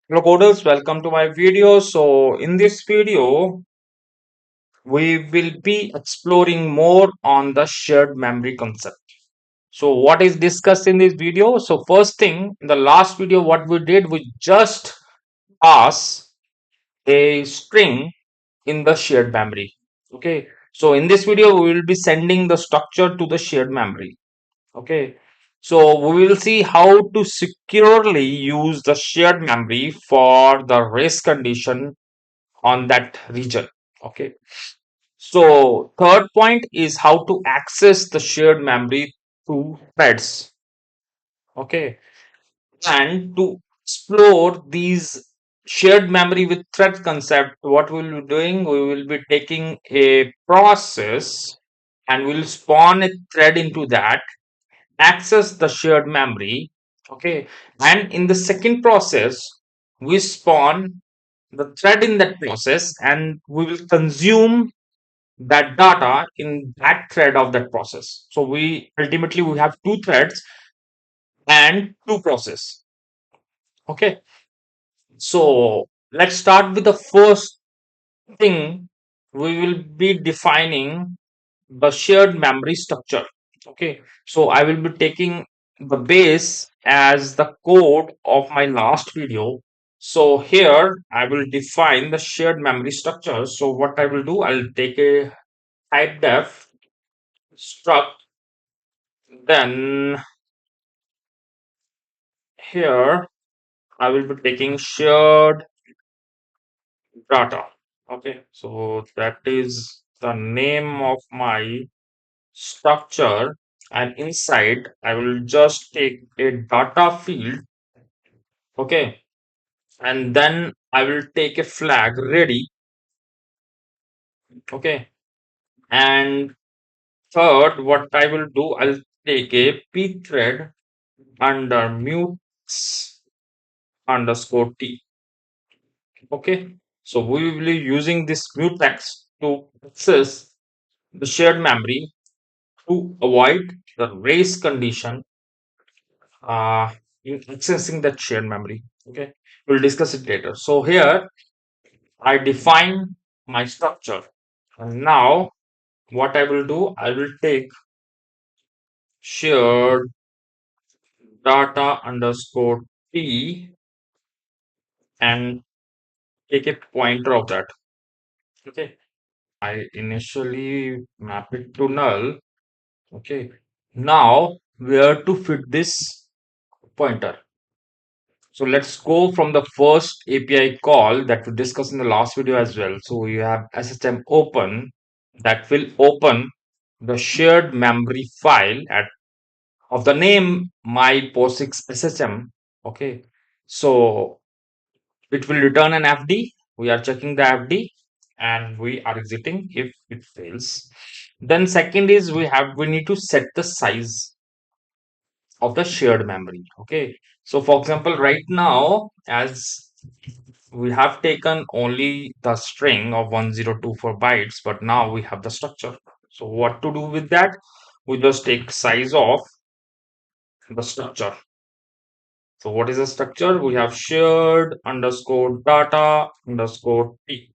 Hello coders, welcome to my video. So in this video, we will be exploring more on the shared memory concept. So what is discussed in this video? So first thing, in the last video, what we did, we just pass a string in the shared memory. Okay. So in this video, we will be sending the structure to the shared memory. Okay. So we will see how to securely use the shared memory for the race condition on that region. Okay. So third point is how to access the shared memory through threads. Okay. And to explore these shared memory with thread concept, what we'll be doing, we will be taking a process and we'll spawn a thread into that, access the shared memory. Okay. And in the second process, we spawn the thread in that process and we will consume that data in that thread of that process. So we ultimately we have two threads and two process. Okay. So let's start with the first thing. We will be defining the shared memory structure. Okay. So I will be taking the base as the code of my last video. So here I will define the shared memory structure. So what I will do, I'll take a type def struct. Then here I will be taking shared data. Okay, so that is the name of my structure, and inside I will just take a data field. Okay, and then I will take a flag ready. Okay, and third, what I will do, I'll take a pthread under mutes underscore t. Okay, so we will be using this mutex to access the shared memory to avoid the race condition uh, in accessing that shared memory. Okay, we'll discuss it later. So here I define my structure, and now what I will do, I will take shared data underscore t and take a pointer of that. Okay, I initially map it to null. Okay, now where to fit this pointer? So let's go from the first API call that we discussed in the last video as well. So we have SSM open that will open the shared memory file at of the name my POSIX SSM. Okay, so it will return an FD. We are checking the FD and we are exiting if it fails. Then second is we need to set the size of the shared memory. Okay, so for example, right now as we have taken only the string of 1024 bytes, but now we have the structure. So what to do with that? We just take size of the structure. So what is the structure? We have shared underscore data underscore t.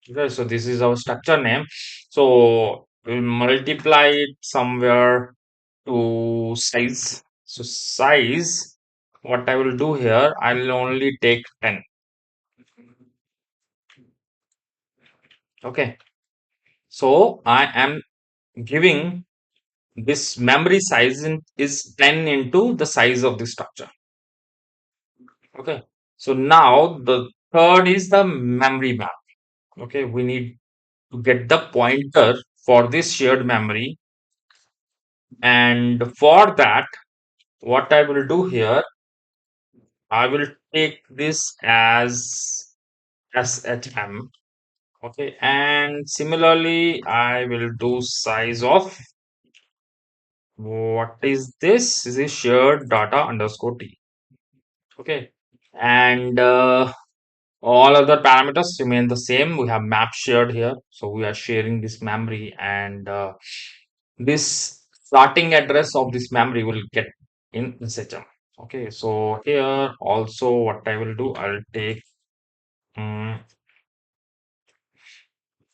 Okay, so this is our structure name. So we'll multiply it somewhere to size. So size, what I will do here, I'll only take 10. Okay. So I am giving this memory size is 10 into the size of the structure. Okay. So now the third is the memory map. Okay. We need to get the pointer for this shared memory. And for that, what I will do here, I will take this as SHM. Okay. And similarly, I will do size of what is this? This is shared data underscore t. Okay. And all other parameters remain the same. We have map shared here. So we are sharing this memory and this starting address of this memory will get in SHM. Okay, so here also what I will do, I'll take um,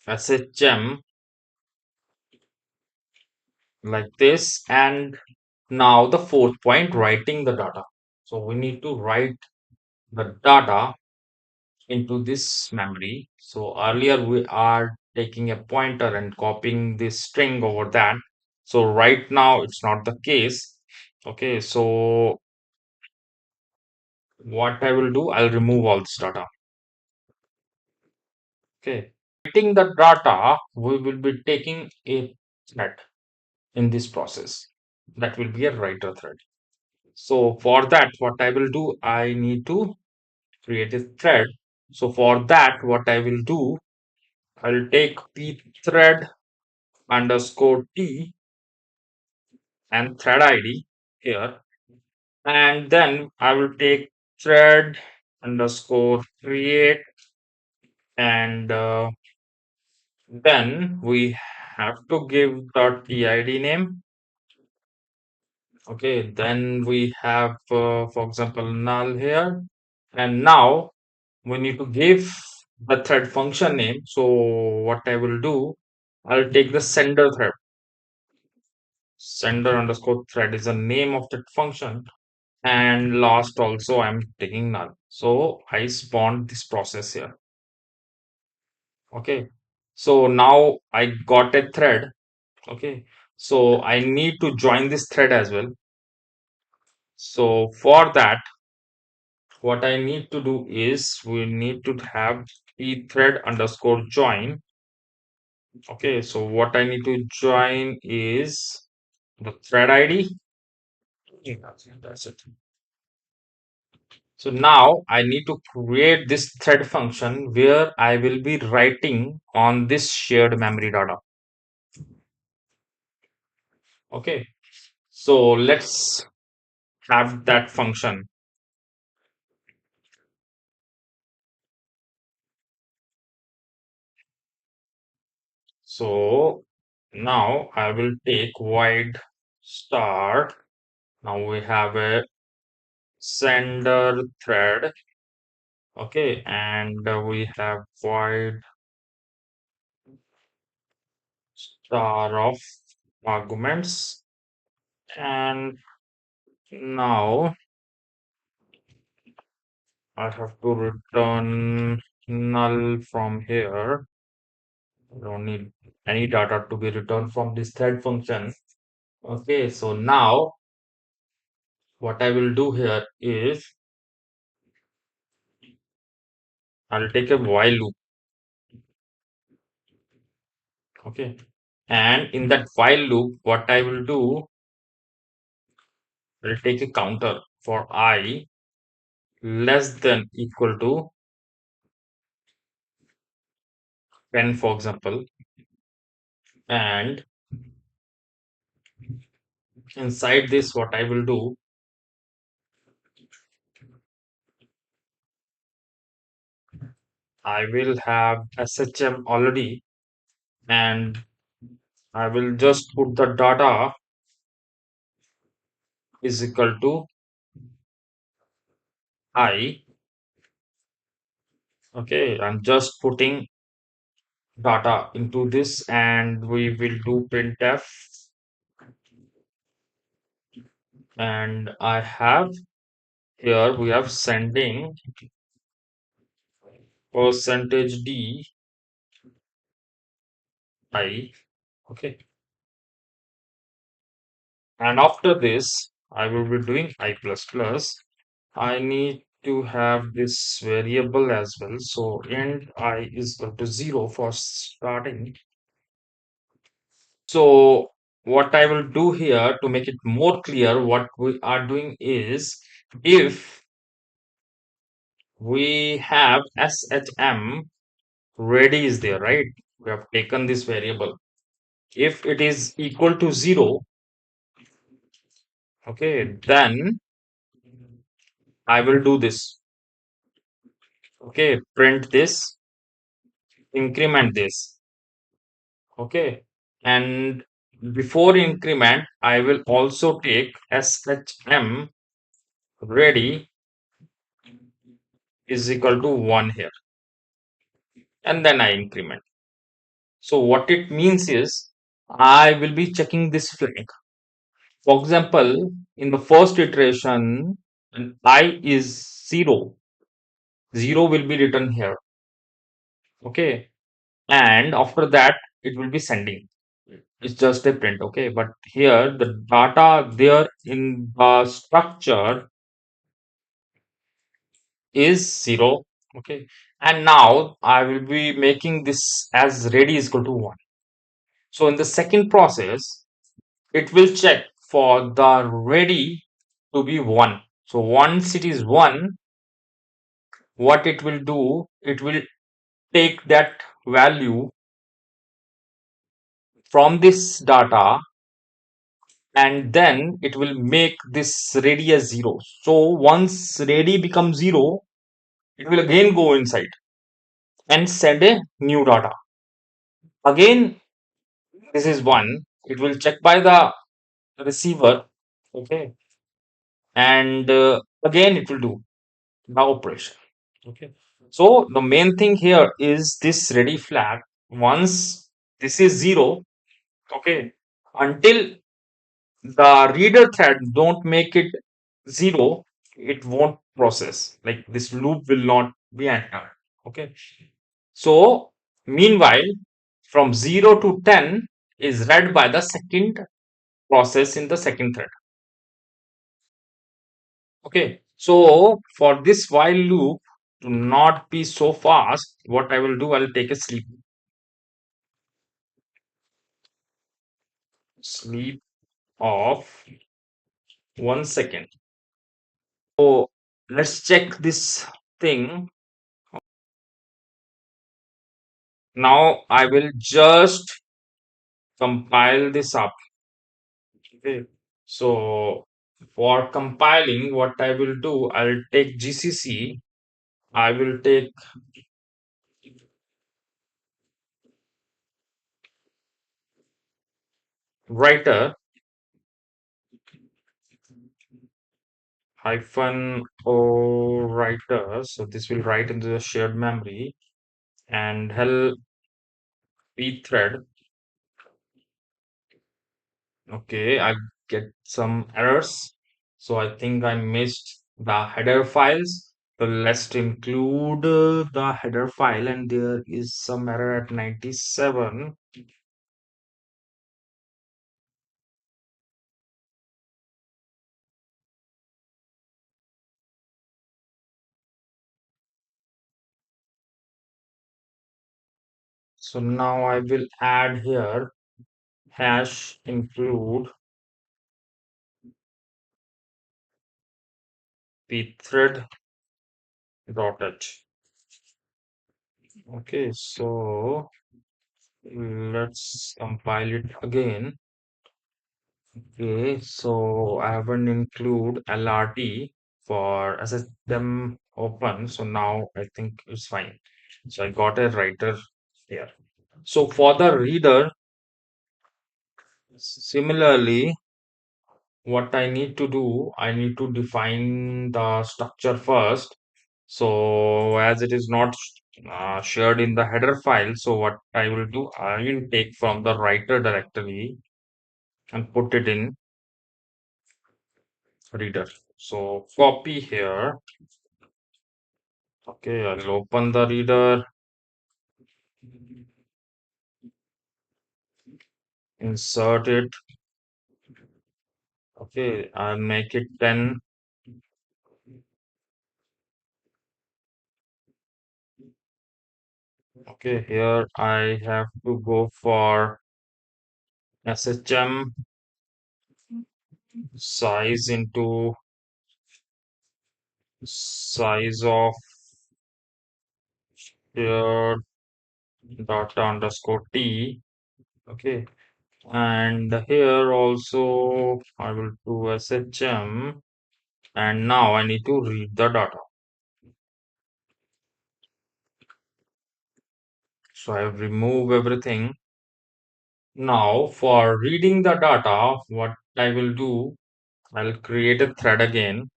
SHM like this, and now the fourth point, writing the data. So we need to write the data into this memory. So earlier we are taking a pointer and copying this string over that. So right now it's not the case. Okay, so what I will do, I'll remove all this data. Okay, writing the data, we will be taking a thread in this process. That will be a writer thread. So for that, what I will do, I need to create a thread. So for that, what I will do, I'll take p thread underscore t and thread ID here. And then I will take thread underscore create, and then we have to give the TID name. Okay, then we have, for example, null here. And now we need to give the thread function name. So what I will do, I'll take the sender thread. Sender underscore thread is the name of that function. And last also I'm taking null. So I spawned this process here. Okay. So now I got a thread. Okay. So I need to join this thread as well. So for that, what I need to do is we need to have the thread underscore join. Okay. So what I need to join is the thread ID. Yeah, that's it. So now I need to create this thread function where I will be writing on this shared memory data. Okay. So let's have that function. So now I will take void start. Now we have a sender thread. Okay. And we have void star of arguments. And now I have to return null from here. I don't need any data to be returned from this thread function. Okay, so now what I will do here is I'll take a while loop. Okay, and in that while loop, what I will do, I'll take a counter for I less than equal to 10, for example, and inside this, what I will do, I will have SHM already, and I will just put the data is equal to I. Okay, I'm just putting data into this, and we will do printf, and I have here we have sending percentage d I. Okay, and after this I will be doing I plus plus. I need to have this variable as well, so int I is equal to 0 for starting. So what I will do here to make it more clear, what we are doing is, if we have shm ready is there, right? We have taken this variable. If it is equal to 0, okay, then I will do this. Okay, print this, increment this. Okay, and before increment, I will also take shm ready is equal to 1 here, and then I increment. So what it means is I will be checking this flag. For example, in the first iteration, when I is 0, 0 will be written here. Okay. And after that, it will be sending. It's just a print. Okay. But here, the data there in the structure is 0. Okay. And now I will be making this as ready is equal to 1. So in the second process, it will check for the ready to be 1. So once it is 1, what it will do, it will take that value from this data, and then it will make this ready as 0. So once ready becomes 0, it will again go inside and send a new data. Again, this is 1. It will check by the receiver. Okay. And again, it will do the operation. Okay. So the main thing here is this ready flag. Once this is 0, okay, until the reader thread don't make it 0, it won't process. Like this loop will not be entered. Okay. So meanwhile, from 0 to 10 is read by the second process in the second thread. Okay. So for this while loop to not be so fast, what I will do, I'll take a sleep of 1 second. So let's check this thing. Now I will just compile this up. Okay. So for compiling, what I will do, I'll take GCC. I will take writer hyphen o writer. So this will write into the shared memory and help thread. Okay, I get some errors. So I think I missed the header files. So let's include the header file, and there is some error at 97. So now I will add here hash include pthread dot h. Okay, so let's compile it again. Okay, so I haven't include LRT for SSM open. So now I think it's fine. So I got a writer here. So for the reader, similarly, what I need to do, I need to define the structure first. So as it is not shared in the header file, so what I will do, I will take from the writer directory and put it in reader. So copy here. Okay, I'll open the reader, insert it. Okay, I'll make it 10. Okay, here I have to go for SHM size into size of here data underscore t. Okay, and here also I will do SHM, and now I need to read the data. So I remove everything. Now for reading the data, what I will do, I'll create a thread again.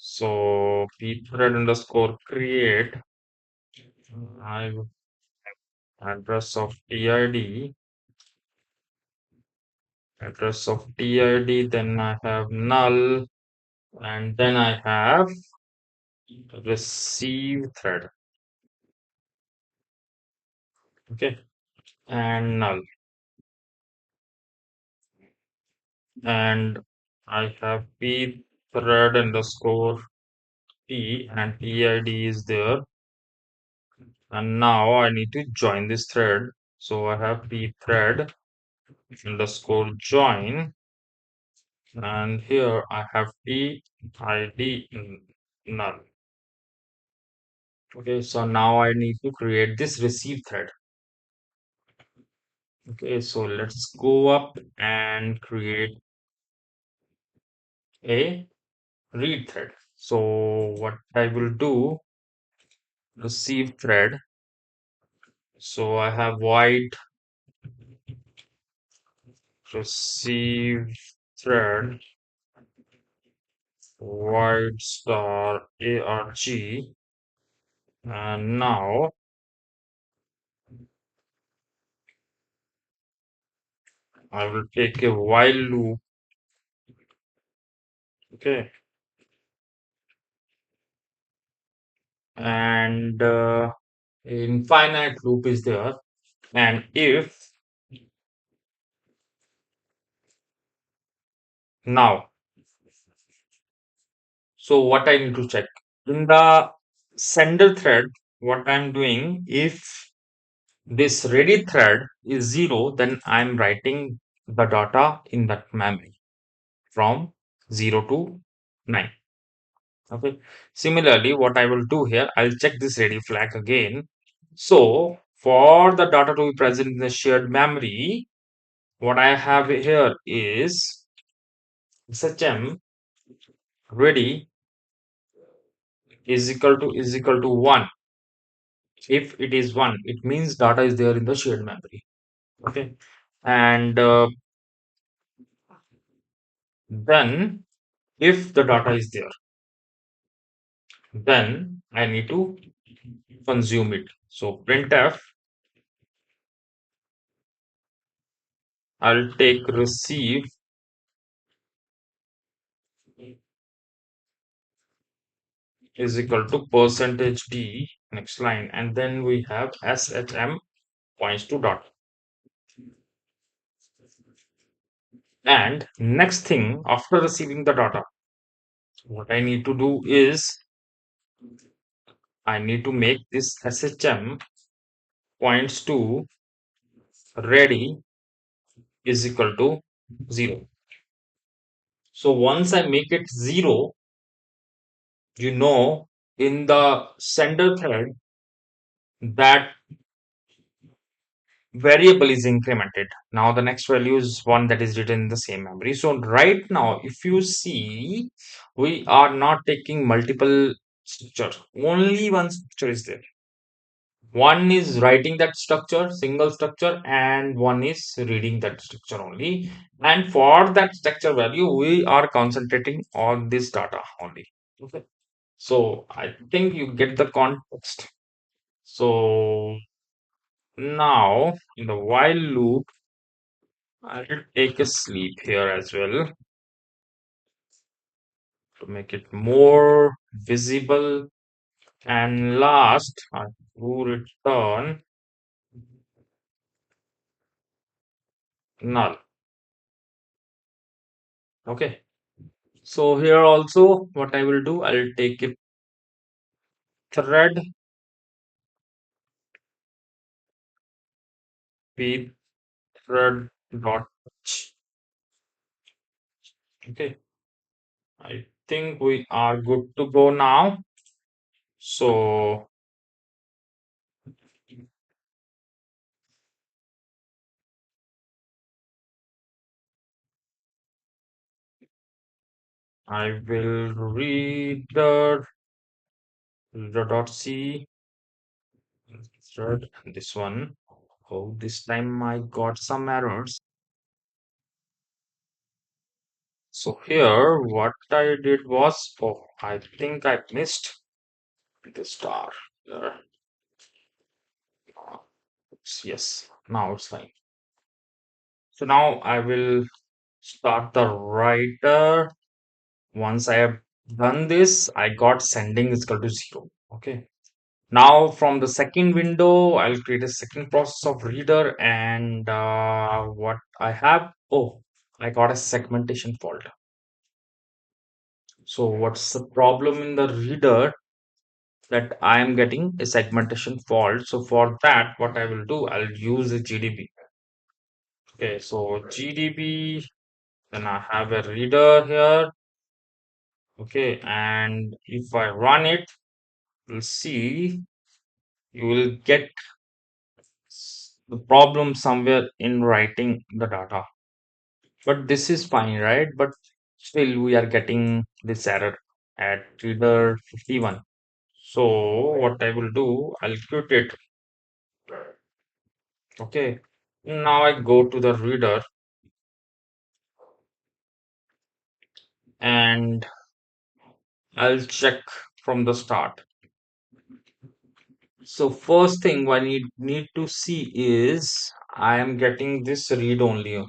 So pthread underscore create. I address of TID, then I have null, and then I have receive thread. Okay, and null, and I have p thread underscore p, and TID is there, and now I need to join this thread. So I have p thread underscore join, and here I have p id null. Okay, so now I need to create this receive thread. Okay, so let's go up and create a read thread. So what I will do, receive thread. So I have void receive thread void star arg, and now I will take a while loop. Okay, and infinite loop is there, and if now, so what I need to check in the sender thread, what I'm doing, if this ready thread is 0, then I'm writing the data in that memory from 0 to 9. Okay. Similarly, what I will do here, I'll check this ready flag again. So for the data to be present in the shared memory, what I have here is shm ready is equal to 1. If it is 1, it means data is there in the shared memory. Okay. And then if the data is there, then I need to consume it. So printf, I'll take receive is equal to percentage d, next line, and then we have shm points to dot. And next thing, after receiving the data, what I need to do is I need to make this shm points to ready is equal to 0. So once I make it 0, in the sender thread, that variable is incremented. Now the next value is one that is written in the same memory. So right now, if you see, we are not taking multiple structure. Only one structure is there. One is writing that structure, single structure, and one is reading that structure only. And for that structure value, we are concentrating on this data only. Okay. So I think you get the context. So now in the while loop, I'll take a sleep here as well to make it more visible. And last, I will return null. Okay. So here also, what I will do, I'll take a thread with thread dot. Okay. I think we are good to go now. So I will read the dot C thread, this one. Oh, this time I got some errors. So here, what I did was, oh, I think I missed the star. There. Yes, now it's fine. So now I will start the writer. Once I have done this, I got sending is equal to 0. Okay. Now from the second window, I'll create a second process of reader and what I have. Oh, I got a segmentation fault. So what's the problem in the reader that I am getting a segmentation fault? So for that, what I will do, I'll use the GDB. Okay, so GDB, then I have a reader here. Okay, and if I run it, you'll see you will get the problem somewhere in writing the data. But this is fine, right? But still we are getting this error at reader 51. So what I will do, I'll quit it. Okay. Now I go to the reader and I'll check from the start. So first thing I need to see is I am getting this read only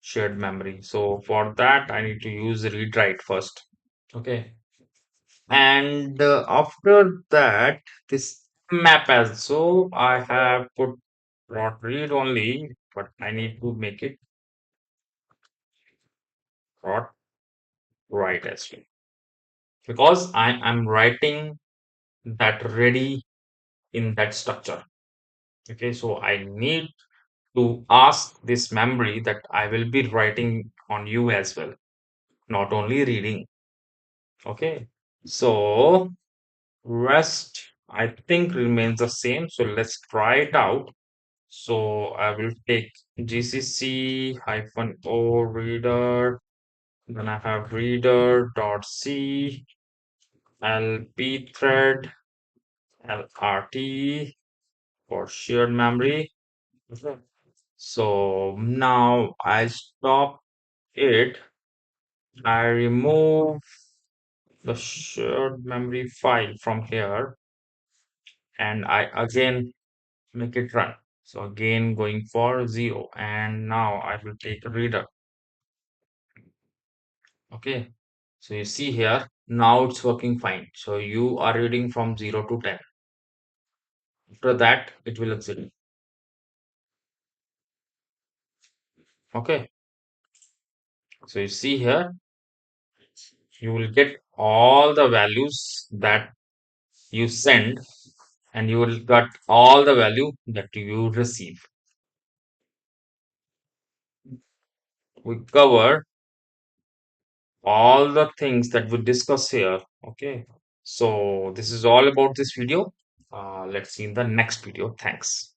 shared memory. So for that I need to use read write first. Okay. And after that this map as so I have put not read only, but I need to make it not write as well because I am writing that ready in that structure. Okay, so I need to ask this memory that I will be writing on you as well, not only reading. Okay, so rest I think remains the same. So let's try it out. So I will take GCC hyphen O reader. Then I have reader dot C LP thread LRT for shared memory. Okay. So now I stop it. I remove the shared memory file from here and I again make it run. So again going for 0 and now I will take a reader. Okay. So you see here now it's working fine. So you are reading from 0 to 10. After that it will exit. Okay. So you see here you will get all the values that you send and you will get all the value that you receive. We cover all the things that we discuss here. Okay. So this is all about this video. Let's see in the next video. Thanks.